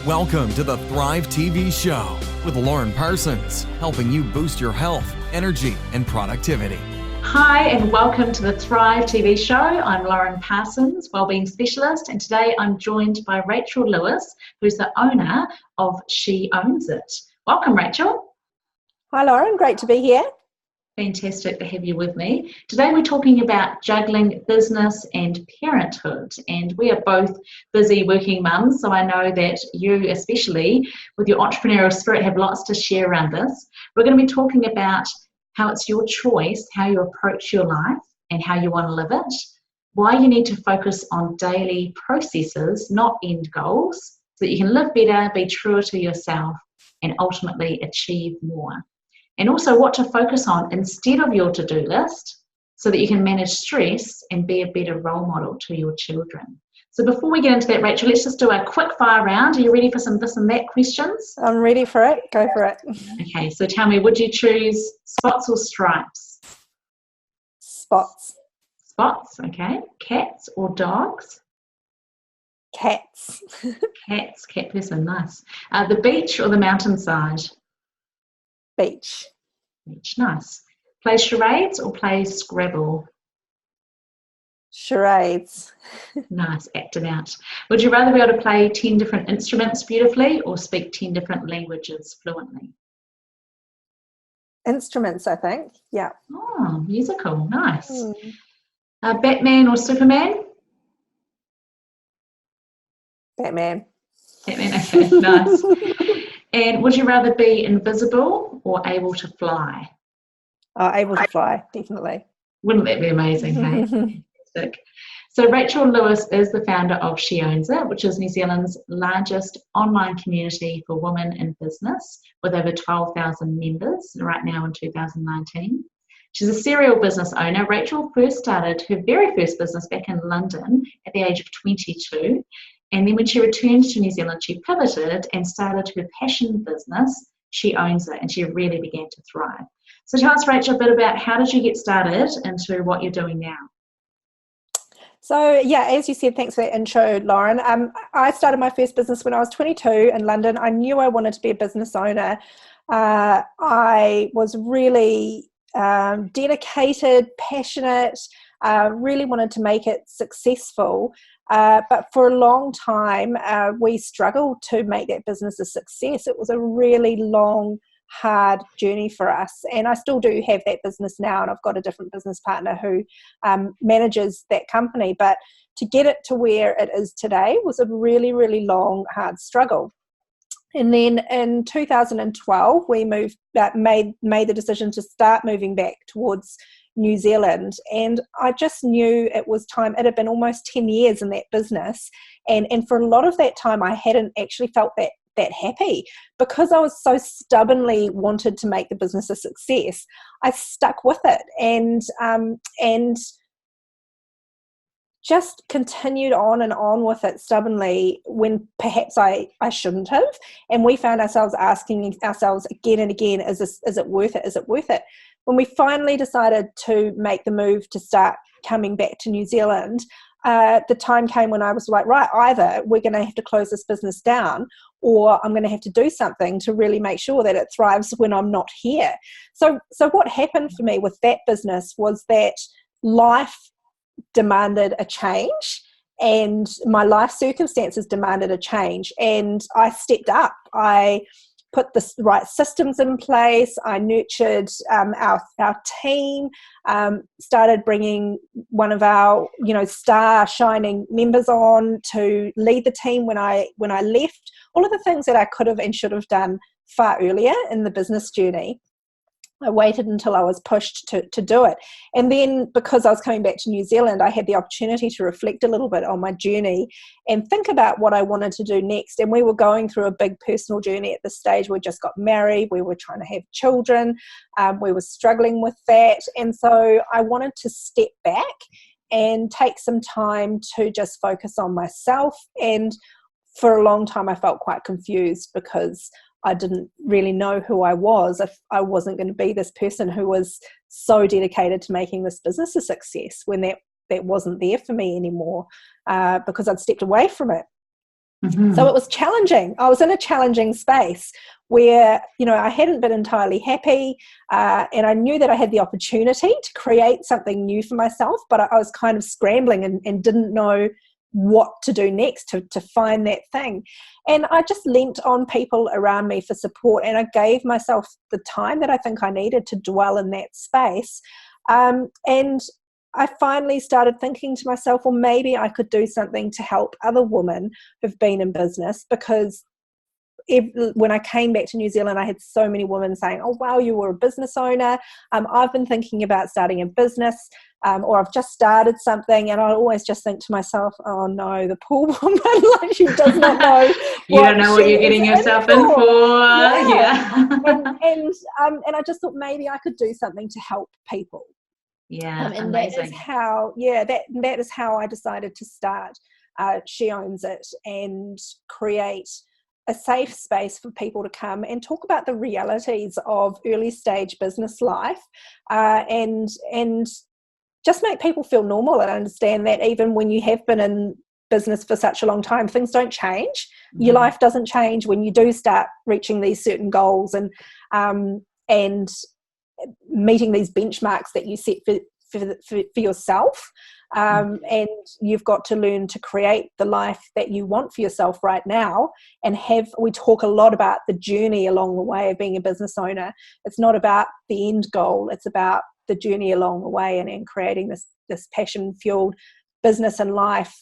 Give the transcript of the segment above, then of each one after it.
Welcome to the Thrive TV show with Lauren Parsons, helping you boost your health, energy, and productivity. Hi, and welcome to the Thrive TV show. I'm Lauren Parsons, wellbeing specialist, and today I'm joined by Rachel Lewis, who's the owner of She Owns It. Welcome, Rachel. Hi, Lauren. Great to be here. Fantastic to have you with me. Today we're talking about juggling business and parenthood, and we are both busy working mums, so I know that you, especially with your entrepreneurial spirit, have lots to share around this. We're going to be talking about how it's your choice, how you approach your life and how you want to live it, why you need to focus on daily processes, not end goals, so that you can live better, be truer to yourself, and ultimately achieve more. And also what to focus on instead of your to-do list so that you can manage stress and be a better role model to your children. So before we get into that, Rachel, let's just do a quick fire round. Are you ready for some this and that questions? I'm ready for it. Go for it. Okay, so tell me, would you choose spots or stripes? Spots. Spots, okay. Cats or dogs? Cats. Cats, cat person, nice. The beach or the mountainside? Beach. Beach, nice. Play charades or play Scrabble? Charades. Nice, act it out. Would you rather be able to play 10 different instruments beautifully or speak 10 different languages fluently? Instruments, I think. Yeah. Oh, musical, nice. Batman or Superman? Batman. Batman, okay, nice. And would you rather be invisible or able to fly? Able to fly, definitely. Wouldn't that be amazing, hey? Fantastic. So Rachel Lewis is the founder of She Owns It, which is New Zealand's largest online community for women in business with over 12,000 members right now in 2019. She's a serial business owner. Rachel first started her very first business back in London at the age of 22. And then when she returned to New Zealand, she pivoted and started her passion business, She Owns It, and she really began to thrive. So tell us, Rachel, a bit about how did you get started into what you're doing now? So, yeah, as you said, thanks for that intro, Lauren. I started my first business when I was 22 in London. I knew I wanted to be a business owner. I was really dedicated, passionate, really wanted to make it successful. But for a long time, we struggled to make that business a success. It was a really long, hard journey for us. And I still do have that business now, and I've got a different business partner who manages that company. But to get it to where it is today was a really, really long, hard struggle. And then in 2012, we made the decision to start moving back towards New Zealand, and I just knew it was time. It had been almost 10 years in that business, and for a lot of that time I hadn't actually felt that happy because I was so stubbornly wanted to make the business a success. I stuck with it and just continued on and on with it stubbornly when perhaps I shouldn't have. And we found ourselves asking ourselves again and again, is it worth it? Is it worth it? When we finally decided to make the move to start coming back to New Zealand, the time came when I was like, right, either we're going to have to close this business down or I'm going to have to do something to really make sure that it thrives when I'm not here. So what happened for me with that business was that life demanded a change and my life circumstances demanded a change, and I stepped up. I put the right systems in place. I nurtured our team, started bringing one of our star shining members on to lead the team when I left. All of the things that I could have and should have done far earlier in the business journey. I waited until I was pushed to do it. And then because I was coming back to New Zealand, I had the opportunity to reflect a little bit on my journey and think about what I wanted to do next. And we were going through a big personal journey at this stage. We just got married. We were trying to have children. We were struggling with that. And so I wanted to step back and take some time to just focus on myself. And for a long time, I felt quite confused because I didn't really know who I was if I wasn't going to be this person who was so dedicated to making this business a success when that wasn't there for me anymore because I'd stepped away from it. So it was challenging. I was in a challenging space where, I hadn't been entirely happy, and I knew that I had the opportunity to create something new for myself, but I was kind of scrambling and didn't know what to do next to find that thing. And I just leant on people around me for support, and I gave myself the time that I think I needed to dwell in that space. And I finally started thinking to myself, well, maybe I could do something to help other women who've been in business, because when I came back to New Zealand, I had so many women saying, oh, wow, you were a business owner. I've been thinking about starting a business, or I've just started something. And I always just think to myself, oh, no, the poor woman, like, she does not know you don't know what you're getting yourself in for. Yeah. And I just thought maybe I could do something to help people. Yeah, and amazing. that is how I decided to start She Owns It, and create a safe space for people to come and talk about the realities of early stage business life, and just make people feel normal and understand that even when you have been in business for such a long time, things don't change. Your life doesn't change when you do start reaching these certain goals and meeting these benchmarks that you set for yourself. And you've got to learn to create the life that you want for yourself right now. And we talk a lot about the journey along the way of being a business owner. It's not about the end goal. It's about the journey along the way, and creating this passion-fueled business and life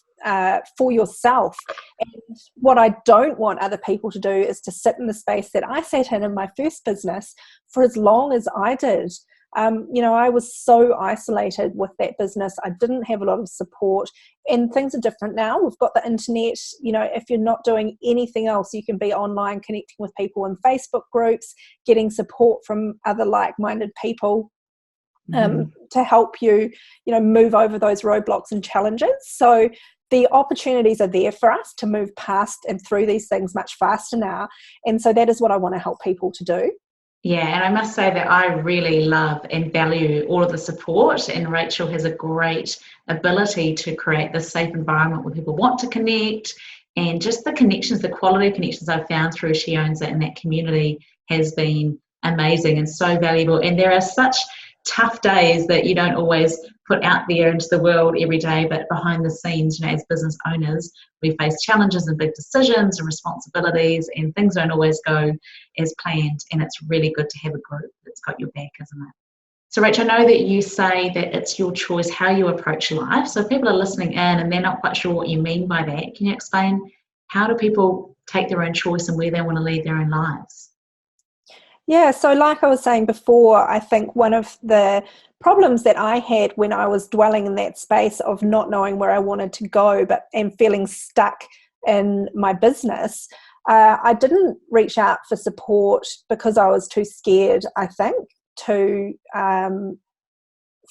for yourself. And what I don't want other people to do is to sit in the space that I sat in my first business for as long as I did. I was so isolated with that business. I didn't have a lot of support, and things are different now. We've got the internet. If you're not doing anything else, you can be online connecting with people in Facebook groups, getting support from other like-minded people to help you, move over those roadblocks and challenges. So the opportunities are there for us to move past and through these things much faster now. And so that is what I want to help people to do. Yeah, and I must say that I really love and value all of the support, and Rachel has a great ability to create this safe environment where people want to connect, and just the connections, the quality of connections I've found through She Owns It and that community has been amazing and so valuable. And there are such tough days that you don't always put out there into the world every day, but behind the scenes, as business owners, we face challenges and big decisions and responsibilities, and things don't always go as planned, and it's really good to have a group that's got your back, isn't it? So Rach, I know that you say that it's your choice how you approach life. So if people are listening in and they're not quite sure what you mean by that, can you explain how do people take their own choice and where they want to lead their own lives? Yeah, so like I was saying before, I think one of the problems that I had when I was dwelling in that space of not knowing where I wanted to go and feeling stuck in my business, I didn't reach out for support because I was too scared, I think, to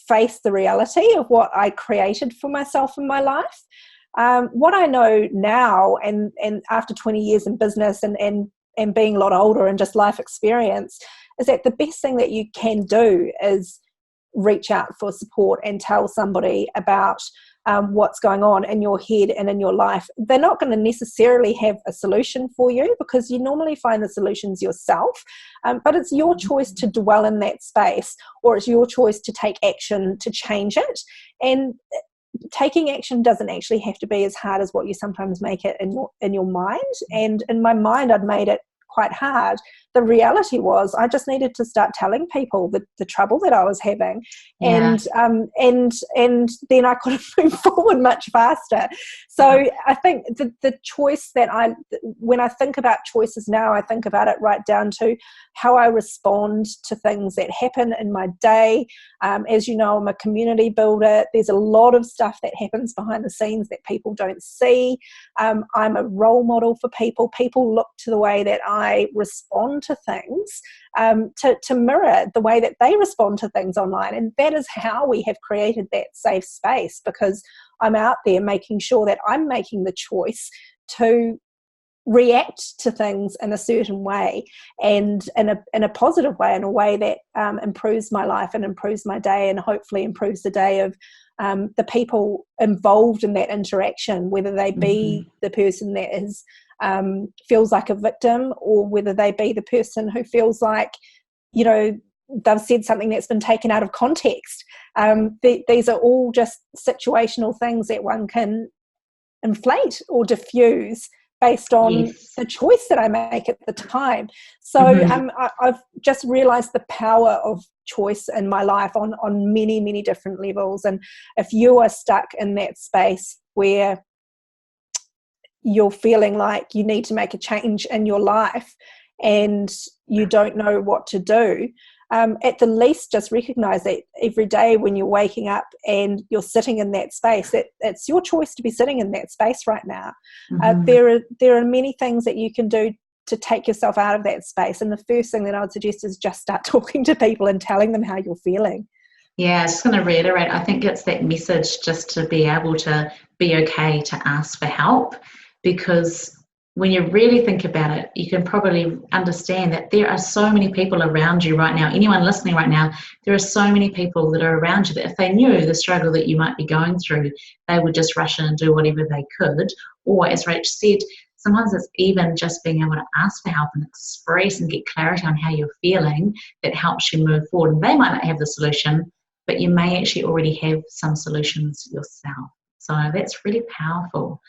face the reality of what I created for myself in my life. What I know now, and after 20 years in business and being a lot older and just life experience, is that the best thing that you can do is reach out for support and tell somebody about what's going on in your head and in your life. They're not going to necessarily have a solution for you, because you normally find the solutions yourself, but it's your choice to dwell in that space, or it's your choice to take action to change it. And taking action doesn't actually have to be as hard as what you sometimes make it in your mind. And in my mind, I'd made it quite hard. The reality was I just needed to start telling people the trouble that I was having, and then I could have moved forward much faster. So I think the choice that when I think about choices now, I think about it right down to how I respond to things that happen in my day. As you know, I'm a community builder. There's a lot of stuff that happens behind the scenes that people don't see. I'm a role model for people. People look to the way that I respond to things to mirror the way that they respond to things online. And that is how we have created that safe space, because I'm out there making sure that I'm making the choice to react to things in a certain way, and in a positive way, in a way that improves my life and improves my day, and hopefully improves the day of the people involved in that interaction, whether they be the person that is feels like a victim, or whether they be the person who feels like, you know, they've said something that's been taken out of context. These are all just situational things that one can inflate or diffuse based on the choice that I make at the time. So I've just realized the power of choice in my life on many, many different levels. And if you are stuck in that space where you're feeling like you need to make a change in your life and you don't know what to do, at the least just recognize that every day when you're waking up and you're sitting in that space, that it's your choice to be sitting in that space right now. There are many things that you can do to take yourself out of that space, and the first thing that I would suggest is just start talking to people and telling them how you're feeling. Yeah, I was just going to reiterate, I think it's that message just to be able to be okay to ask for help, because when you really think about it, you can probably understand that there are so many people around you right now. Anyone listening right now, there are so many people that are around you that if they knew the struggle that you might be going through, they would just rush in and do whatever they could. Or as Rach said, sometimes it's even just being able to ask for help and express and get clarity on how you're feeling that helps you move forward. And they might not have the solution, but you may actually already have some solutions yourself. So that's really powerful.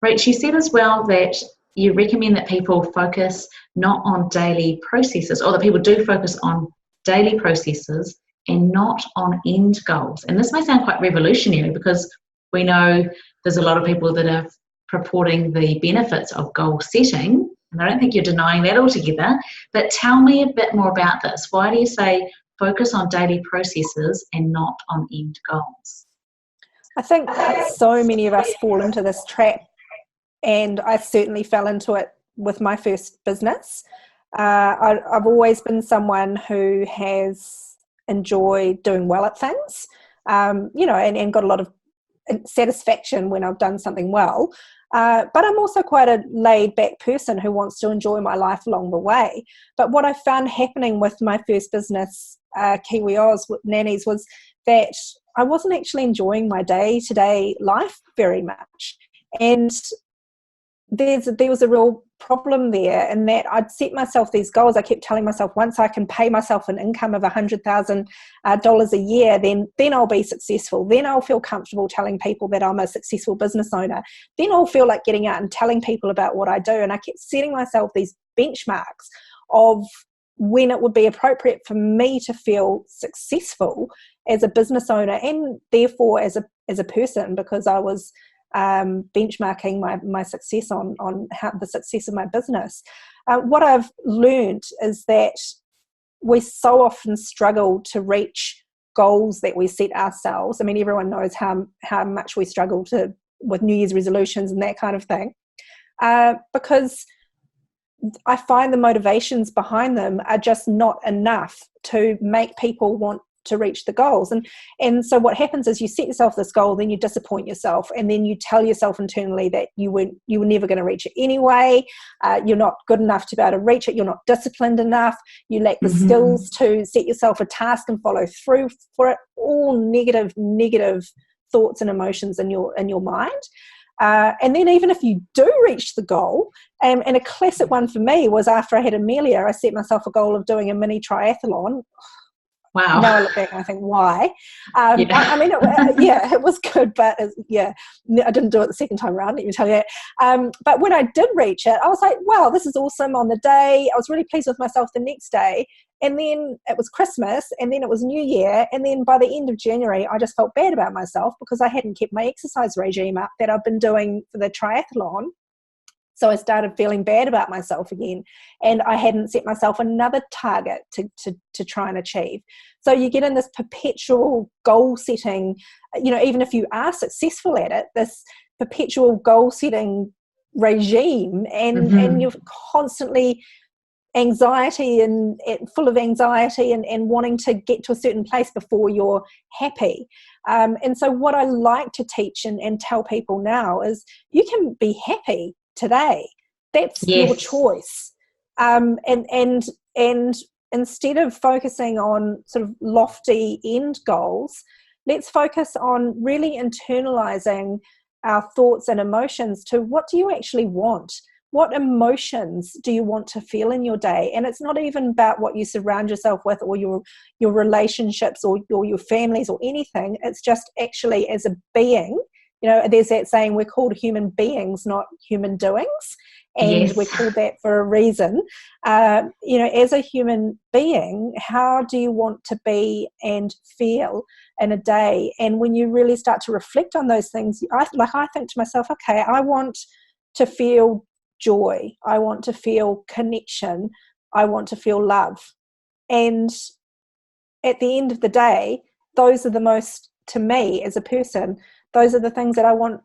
Rach, you said as well that you recommend that people focus not on daily processes, or that people do focus on daily processes and not on end goals. And this may sound quite revolutionary, because we know there's a lot of people that are purporting the benefits of goal setting, and I don't think you're denying that altogether. But tell me a bit more about this. Why do you say focus on daily processes and not on end goals? I think so many of us fall into this trap, and I certainly fell into it with my first business. I've always been someone who has enjoyed doing well at things, you know, and got a lot of satisfaction when I've done something well. But I'm also quite a laid-back person who wants to enjoy my life along the way. But what I found happening with my first business, Kiwi Oz with nannies, was that I wasn't actually enjoying my day-to-day life very much. And there was a real problem there, in that I'd set myself these goals. I kept telling myself, once I can pay myself an income of $100,000 a year, then I'll be successful. Then I'll feel comfortable telling people that I'm a successful business owner. Then I'll feel like getting out and telling people about what I do. And I kept setting myself these benchmarks of when it would be appropriate for me to feel successful as a business owner, and therefore as a person, because I was benchmarking my success on how the success of my business. What I've learned is that we so often struggle to reach goals that we set ourselves. I mean, everyone knows how much we struggle with New Year's resolutions and that kind of thing, because I find the motivations behind them are just not enough to make people want to reach the goals. And so what happens is you set yourself this goal, then you disappoint yourself, and then you tell yourself internally that you were never going to reach it anyway. You're not good enough to be able to reach it. You're not disciplined enough. You lack the skills to set yourself a task and follow through for it. All negative thoughts and emotions in your mind. And then even if you do reach the goal, and a classic one for me was after I had Amelia, I set myself a goal of doing a mini triathlon. Wow. Now I look back and I think, why? I mean, it was good, but I didn't do it the second time around, let me tell you. But when I did reach it, I was like, wow, this is awesome on the day. I was really pleased with myself the next day. And then it was Christmas, and then it was New Year. And then by the end of January, I just felt bad about myself because I hadn't kept my exercise regime up that I've been doing for the triathlon. So I started feeling bad about myself again, and I hadn't set myself another target to try and achieve. So you get in this perpetual goal setting, you know, even if you are successful at it, this perpetual goal setting regime, and you're constantly anxiety and full of anxiety and wanting to get to a certain place before you're happy. And so what I like to teach and tell people now is you can be happy today. That's your choice. And instead of focusing on sort of lofty end goals, let's focus on really internalizing our thoughts and emotions to what do you actually want? What emotions do you want to feel in your day? And it's not even about what you surround yourself with, or your relationships, or your families, or anything. It's just actually, as a being, there's that saying, we're called human beings, not human doings. And Yes. we're called that for a reason. As a human being, how do you want to be and feel in a day? And when you really start to reflect on those things, I think to myself, okay, I want to feel joy. I want to feel connection. I want to feel love. And at the end of the day, those are the most, to me as a person, those are the things that I want,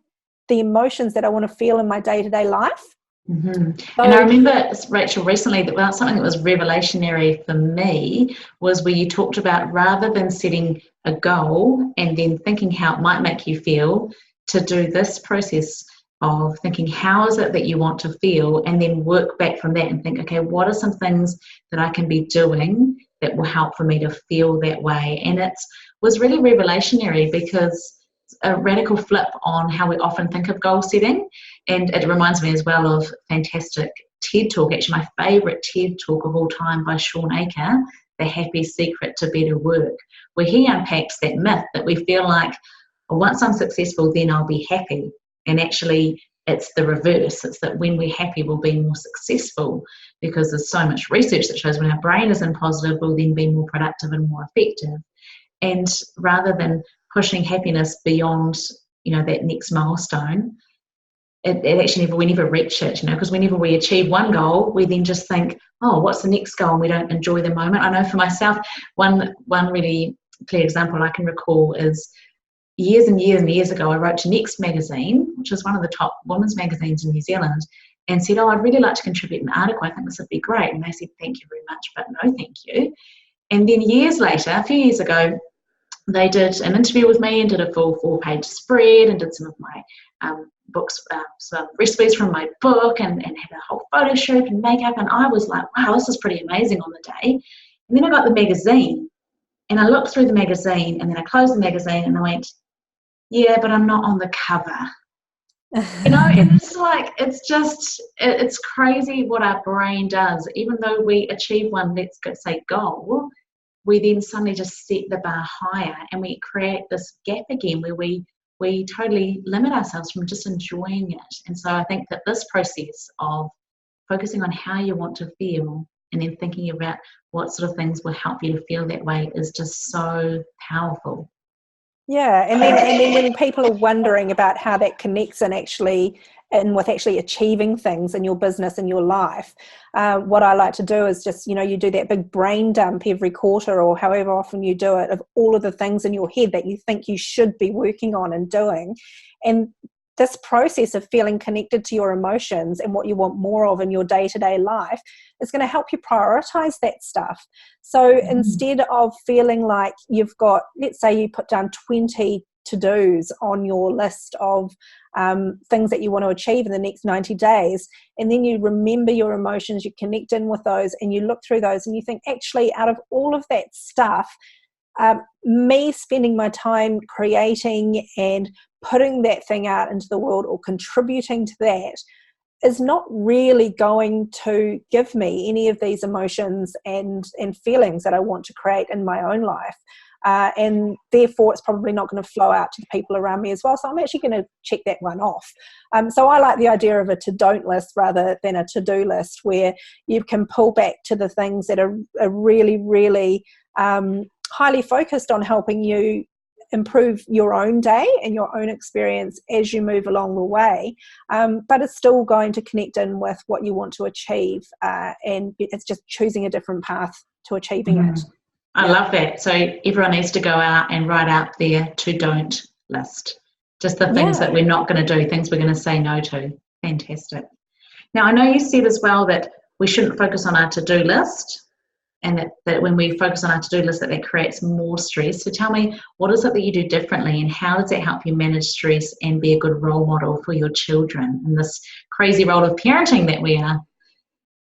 the emotions that I want to feel in my day-to-day life. Mm-hmm. And I remember, Rachel, recently that something that was revelationary for me was where you talked about, rather than setting a goal and then thinking how it might make you feel, to do this process of thinking how is it that you want to feel, and then work back from that and think, okay, what are some things that I can be doing that will help for me to feel that way? And it was really revelationary, because a radical flip on how we often think of goal setting. And it reminds me as well of fantastic TED Talk, actually my favourite TED Talk of all time, by Sean Aker, The Happy Secret to Better Work, where he unpacks that myth that we feel like, well, once I'm successful, then I'll be happy. And actually, it's the reverse. It's that when we're happy, we'll be more successful, because there's so much research that shows when our brain is in positive, we'll then be more productive and more effective. And rather than pushing happiness beyond, that next milestone, it actually we never reach it, because whenever we achieve one goal, we then just think, oh, what's the next goal? And we don't enjoy the moment. I know for myself, one really clear example I can recall is years and years and years ago, I wrote to Next magazine, which is one of the top women's magazines in New Zealand, and said, I'd really like to contribute an article. I think this would be great. And they said, thank you very much, but no thank you. And then years later, a few years ago, they did an interview with me and did a full 4-page spread and did some of my books, some recipes from my book, and had a whole photo shoot and makeup. And I was like, wow, this is pretty amazing on the day. And then I got the magazine, and I looked through the magazine, and then I closed the magazine, and I went, yeah, but I'm not on the cover. And it's like, it's crazy what our brain does. Even though we achieve one, let's say, goal, we then suddenly just set the bar higher, and we create this gap again where we totally limit ourselves from just enjoying it. And so I think that this process of focusing on how you want to feel, and then thinking about what sort of things will help you to feel that way, is just so powerful. Yeah, and then when people are wondering about how that connects with actually achieving things in your business and your life, what I like to do is just, you do that big brain dump every quarter, or however often you do it, of all of the things in your head that you think you should be working on and doing. And this process of feeling connected to your emotions and what you want more of in your day-to-day life is going to help you prioritize that stuff. So instead of feeling like you've got, let's say you put down 20 to-dos on your list of things that you want to achieve in the next 90 days, and then you remember your emotions, you connect in with those, and you look through those, and you think, actually, out of all of that stuff, me spending my time creating and putting that thing out into the world, or contributing to that, is not really going to give me any of these emotions and feelings that I want to create in my own life. And therefore it's probably not going to flow out to the people around me as well. So I'm actually going to check that one off. So I like the idea of a to-don't list rather than a to-do list, where you can pull back to the things that are really, really highly focused on helping you improve your own day and your own experience as you move along the way, but it's still going to connect in with what you want to achieve, and it's just choosing a different path to achieving it. I love that. So everyone needs to go out and write out their to-don't list, just the things that we're not going to do, things we're going to say no to. Fantastic. Now, I know you said as well that we shouldn't focus on our to-do list, and that when we focus on our to-do list, that creates more stress. So tell me, what is it that you do differently, and how does that help you manage stress and be a good role model for your children in this crazy role of parenting that we are?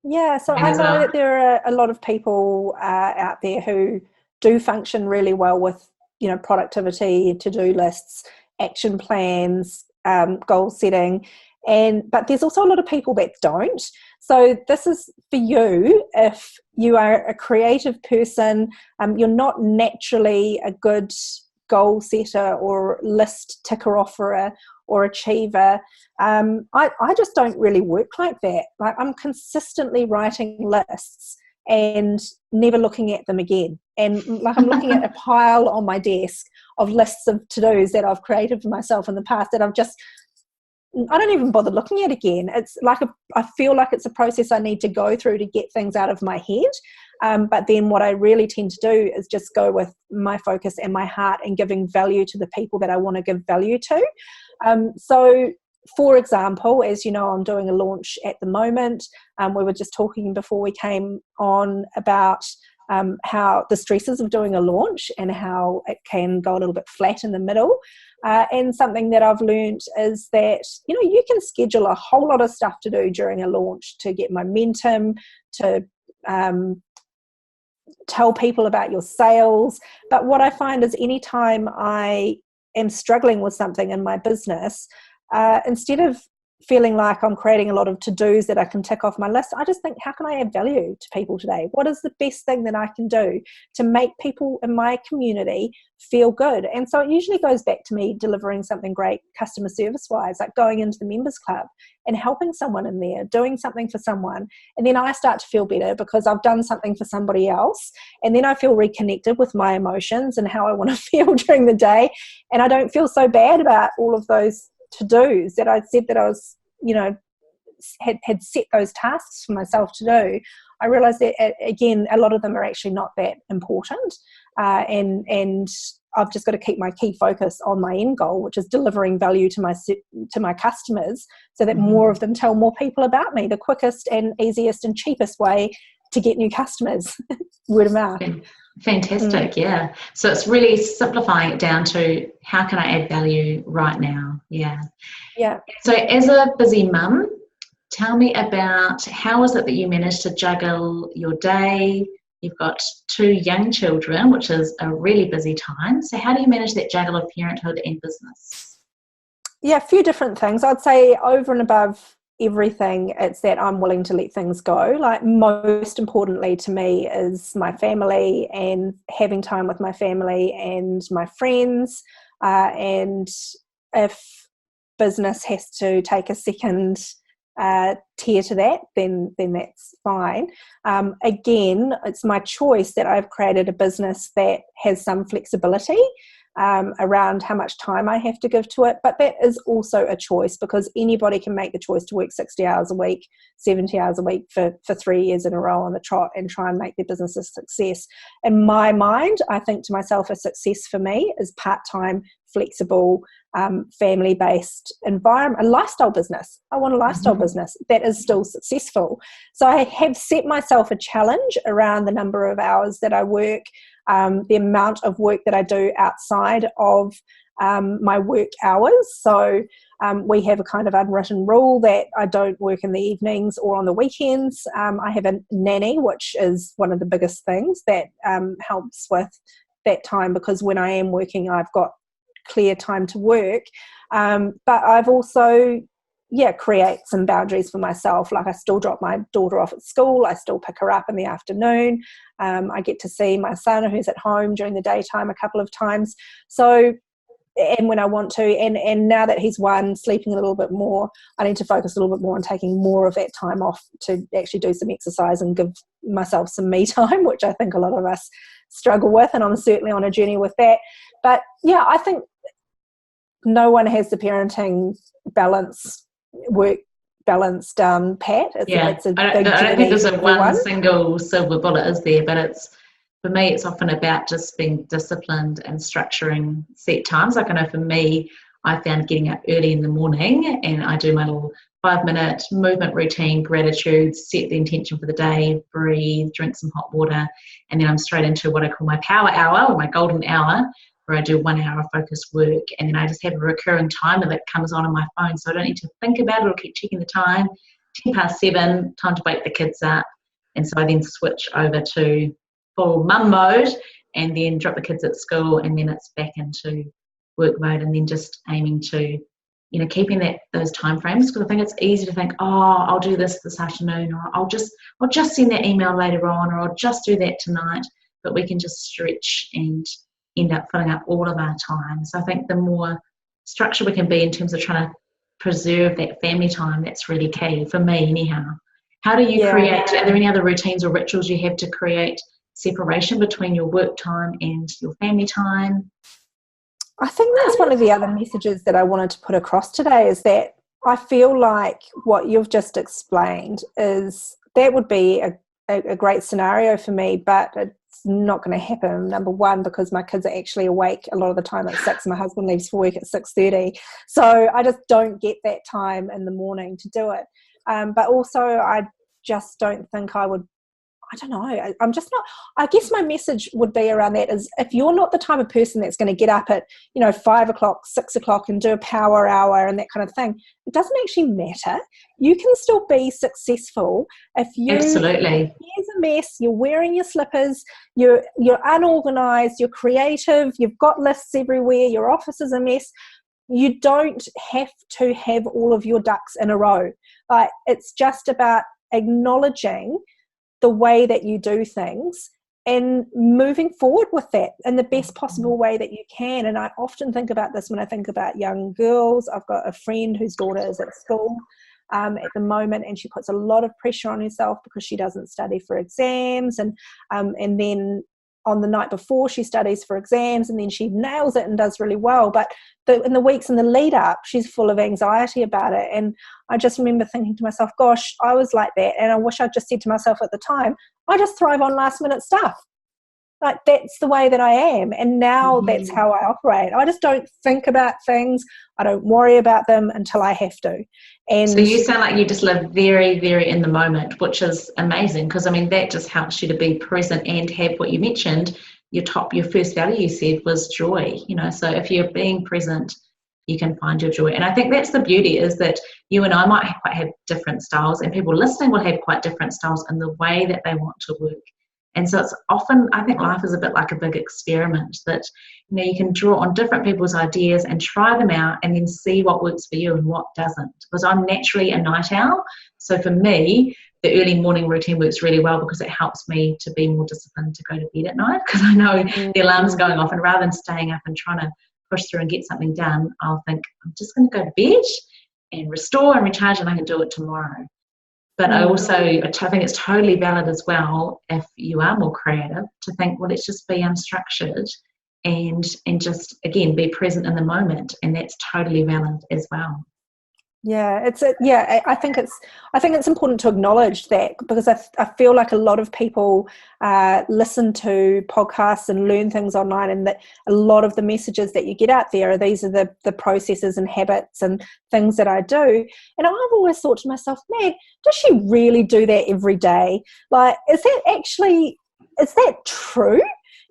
Yeah, so I know that there are a lot of people out there who do function really well with productivity, to-do lists, action plans, goal setting, but there's also a lot of people that don't. So this is for you if you are a creative person, you're not naturally a good goal setter or list ticker offer or achiever. I just don't really work like that. Like, I'm consistently writing lists and never looking at them again. And like, I'm looking at a pile on my desk of lists of to-dos that I've created for myself in the past that I don't even bother looking at again. It's like I feel like it's a process I need to go through to get things out of my head. But then what I really tend to do is just go with my focus and my heart and giving value to the people that I want to give value to. So, for example, as you know, I'm doing a launch at the moment. We were just talking before we came on about how the stresses of doing a launch and how it can go a little bit flat in the middle. And something that I've learned is that, you can schedule a whole lot of stuff to do during a launch to get momentum, to tell people about your sales. But what I find is anytime I am struggling with something in my business, instead of feeling like I'm creating a lot of to-dos that I can tick off my list, I just think, how can I add value to people today? What is the best thing that I can do to make people in my community feel good? And so it usually goes back to me delivering something great customer service-wise, like going into the members club and helping someone in there, doing something for someone. And then I start to feel better because I've done something for somebody else. And then I feel reconnected with my emotions and how I want to feel during the day. And I don't feel so bad about all of those to-dos that I said that I was, had set those tasks for myself to do. I realized that, again, a lot of them are actually not that important. And I've just got to keep my key focus on my end goal, which is delivering value to my customers so that more of them tell more people about me. The quickest and easiest and cheapest way to get new customers, word of mouth. Fantastic, yeah. So it's really simplifying it down to how can I add value right now? Yeah. So as a busy mum, tell me about how is it that you managed to juggle your day? You've got 2 young children, which is a really busy time. So how do you manage that juggle of parenthood and business? Yeah, a few different things. I'd say over and above everything, it's that I'm willing to let things go. Like, most importantly to me is my family and having time with my family and my friends. And if business has to take a second tier to that, then that's fine. Again, it's my choice that I've created a business that has some flexibility around how much time I have to give to it, but that is also a choice because anybody can make the choice to work 60 hours a week, 70 hours a week for 3 years in a row on the trot and try and make their business a success. In my mind, I think to myself, a success for me is part-time, flexible, family-based environment, a lifestyle business. I want a lifestyle business that is still successful. So I have set myself a challenge around the number of hours that I work, the amount of work that I do outside of my work hours. So we have a kind of unwritten rule that I don't work in the evenings or on the weekends. I have a nanny, which is one of the biggest things that helps with that time, because when I am working, I've got clear time to work. But I've also create some boundaries for myself. Like, I still drop my daughter off at school. I still pick her up in the afternoon. I get to see my son, who's at home during the daytime, a couple of times. So, and when I want to, and now that he's 1, sleeping a little bit more, I need to focus a little bit more on taking more of that time off to actually do some exercise and give myself some me time, which I think a lot of us struggle with, and I'm certainly on a journey with that. But yeah, I think no one has the parenting balance, work balance down pat. It's a I big don't think there's journey a for everyone. one single silver bullet, is there? But for me, it's often about just being disciplined and structuring set times. Like, I know for me, I found getting up early in the morning and I do my little 5-minute movement routine, gratitude, set the intention for the day, breathe, drink some hot water, and then I'm straight into what I call my power hour, or my golden hour, where I do 1 hour of focused work, and then I just have a recurring timer that comes on my phone, so I don't need to think about it or keep checking the time. 7:10, time to wake the kids up, and so I then switch over to full mum mode, and then drop the kids at school, and then it's back into work mode, and then just aiming to, keeping those time frames, because I think it's easy to think, oh, I'll do this afternoon, or I'll just send that email later on, or I'll just do that tonight. But we can just stretch and end up filling up all of our time. So I think the more structure we can be in terms of trying to preserve that family time, that's really key for me anyhow. How do you create, are there any other routines or rituals you have to create separation between your work time and your family time? I think that's one of the other messages that I wanted to put across today, is that I feel like what you've just explained is that would be a great scenario for me, but it's not going to happen. Number one, because my kids are actually awake a lot of the time at 6. My husband leaves for work at 6:30, so I just don't get that time in the morning to do it. But also, I just don't think I would. I don't know. I'm just not. I guess my message would be around that is, if you're not the type of person that's going to get up at 5 o'clock, 6 o'clock and do a power hour and that kind of thing, it doesn't actually matter. You can still be successful if you. Absolutely. Here's a mess. You're wearing your slippers. You're unorganized. You're creative. You've got lists everywhere. Your office is a mess. You don't have to have all of your ducks in a row. Like, it's just about acknowledging the way that you do things and moving forward with that in the best possible way that you can. And I often think about this when I think about young girls. I've got a friend whose daughter is at school at the moment, and she puts a lot of pressure on herself because she doesn't study for exams, and then on the night before she studies for exams, and then she nails it and does really well. But in the weeks in the lead up, she's full of anxiety about it. And I just remember thinking to myself, gosh, I was like that. And I wish I'd just said to myself at the time, I just thrive on last minute stuff. Like, that's the way that I am. And now that's how I operate. I just don't think about things. I don't worry about them until I have to. And so you sound like you just live very, very in the moment, which is amazing, because that just helps you to be present and have what you mentioned. Your first value you said was joy. So if you're being present, you can find your joy. And I think that's the beauty, is that you and I might have different styles, and people listening will have quite different styles in the way that they want to work. And so it's often, I think life is a bit like a big experiment, that you can draw on different people's ideas and try them out, and then see what works for you and what doesn't. Because I'm naturally a night owl, so for me the early morning routine works really well, because it helps me to be more disciplined to go to bed at night, because I know the alarm's going off, and rather than staying up and trying to push through and get something done, I'll think, I'm just going to go to bed and restore and recharge, and I can do it tomorrow. But I think it's totally valid as well, if you are more creative, to think, well, let's just be unstructured and just, again, be present in the moment. And that's totally valid as well. Yeah, I think it's important to acknowledge that, because I feel like a lot of people listen to podcasts and learn things online, and that a lot of the messages that you get out there these are the processes and habits and things that I do. And I've always thought to myself, man, does she really do that every day? Like, is that true?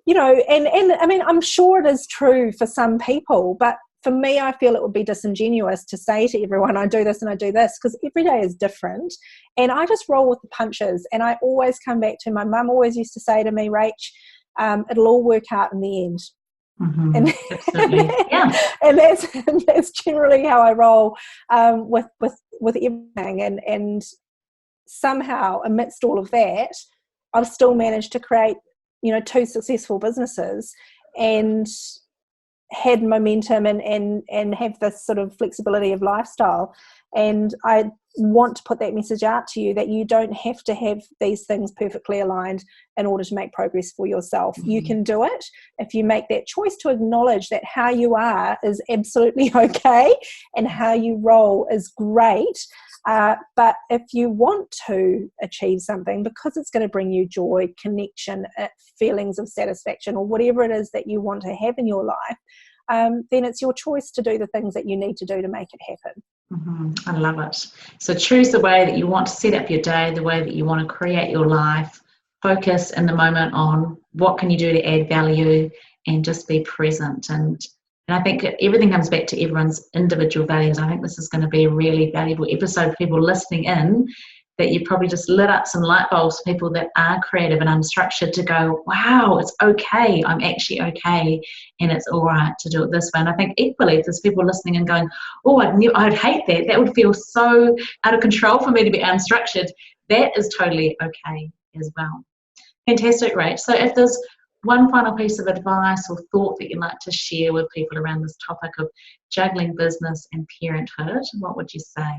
And I mean, I'm sure it is true for some people, but for me, I feel it would be disingenuous to say to everyone, I do this and I do this, because every day is different. And I just roll with the punches. And I always come back to, my mum always used to say to me, Rach, it'll all work out in the end. Mm-hmm. And, absolutely. Yeah. and that's generally how I roll with everything. And somehow, amidst all of that, I've still managed to create, 2 successful businesses, and had momentum and have this sort of flexibility of lifestyle. And I want to put that message out to you, that you don't have to have these things perfectly aligned in order to make progress for yourself. Mm-hmm. You can do it if you make that choice to acknowledge that how you are is absolutely okay, and how you roll is great. But if you want to achieve something, because it's going to bring you joy, connection, feelings of satisfaction, or whatever it is that you want to have in your life, then it's your choice to do the things that you need to do to make it happen. Mm-hmm. I love it. So choose the way that you want to set up your day, the way that you want to create your life. Focus in the moment on what can you do to add value, and just be present. And I think everything comes back to everyone's individual values. I think this is going to be a really valuable episode for people listening in, that you probably just lit up some light bulbs for people that are creative and unstructured to go, wow, it's okay. I'm actually okay. And it's all right to do it this way. And I think equally, if there's people listening and going, oh, I'd hate that. That would feel so out of control for me to be unstructured. That is totally okay as well. Fantastic, Rach. So if there's one final piece of advice or thought that you'd like to share with people around this topic of juggling business and parenthood, what would you say?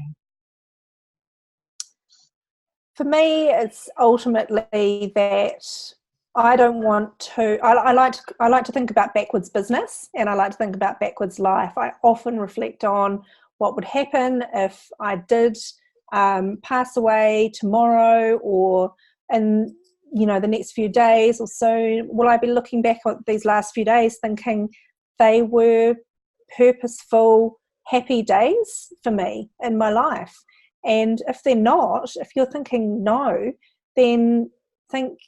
For me, it's ultimately that I don't want to. I like to think about backwards business, and I like to think about backwards life. I often reflect on what would happen if I did pass away tomorrow, or in the next few days or so. Will I be looking back on these last few days thinking they were purposeful, happy days for me in my life? And if they're not, if you're thinking no, then think,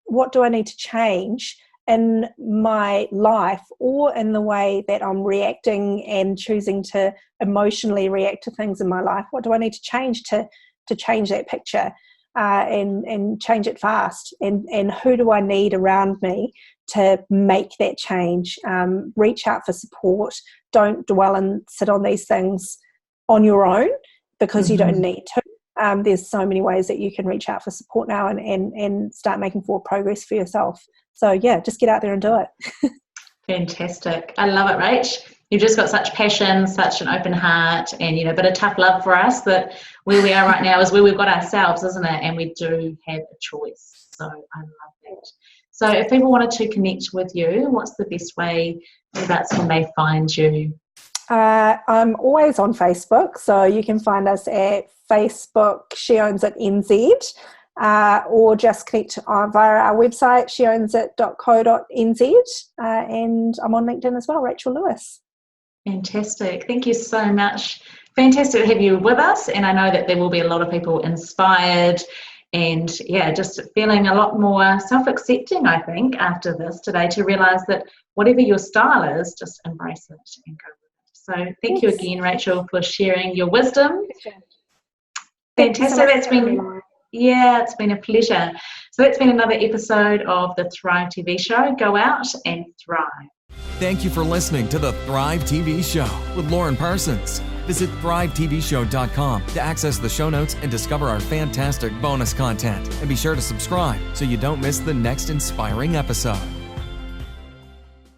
what do I need to change in my life or in the way that I'm reacting and choosing to emotionally react to things in my life? What do I need to change to change that picture and change it fast? And who do I need around me to make that change? Reach out for support. Don't dwell and sit on these things on your own, because you don't need to. There's so many ways that you can reach out for support now and start making forward progress for yourself. So yeah, just get out there and do it. Fantastic. I love it, Rach. You've just got such passion, such an open heart, and a bit of tough love for us, that where we are right now is where we've got ourselves, isn't it? And we do have a choice. So I love that. So if people wanted to connect with you, what's the best way that can they find you? I'm always on Facebook, so you can find us at Facebook, She Owns It NZ, or just connect via our website, sheownsit.co.nz, and I'm on LinkedIn as well, Rachel Lewis. Fantastic. Thank you so much. Fantastic to have you with us, and I know that there will be a lot of people inspired and just feeling a lot more self-accepting, I think, after this today, to realise that whatever your style is, just embrace it and go with it. So thank you again, Rachel, for sharing your wisdom. Fantastic. It's been a pleasure. So that's been another episode of the Thrive TV show. Go out and thrive. Thank you for listening to the Thrive TV show with Lauren Parsons. Visit thrivetvshow.com to access the show notes and discover our fantastic bonus content. And be sure to subscribe so you don't miss the next inspiring episode.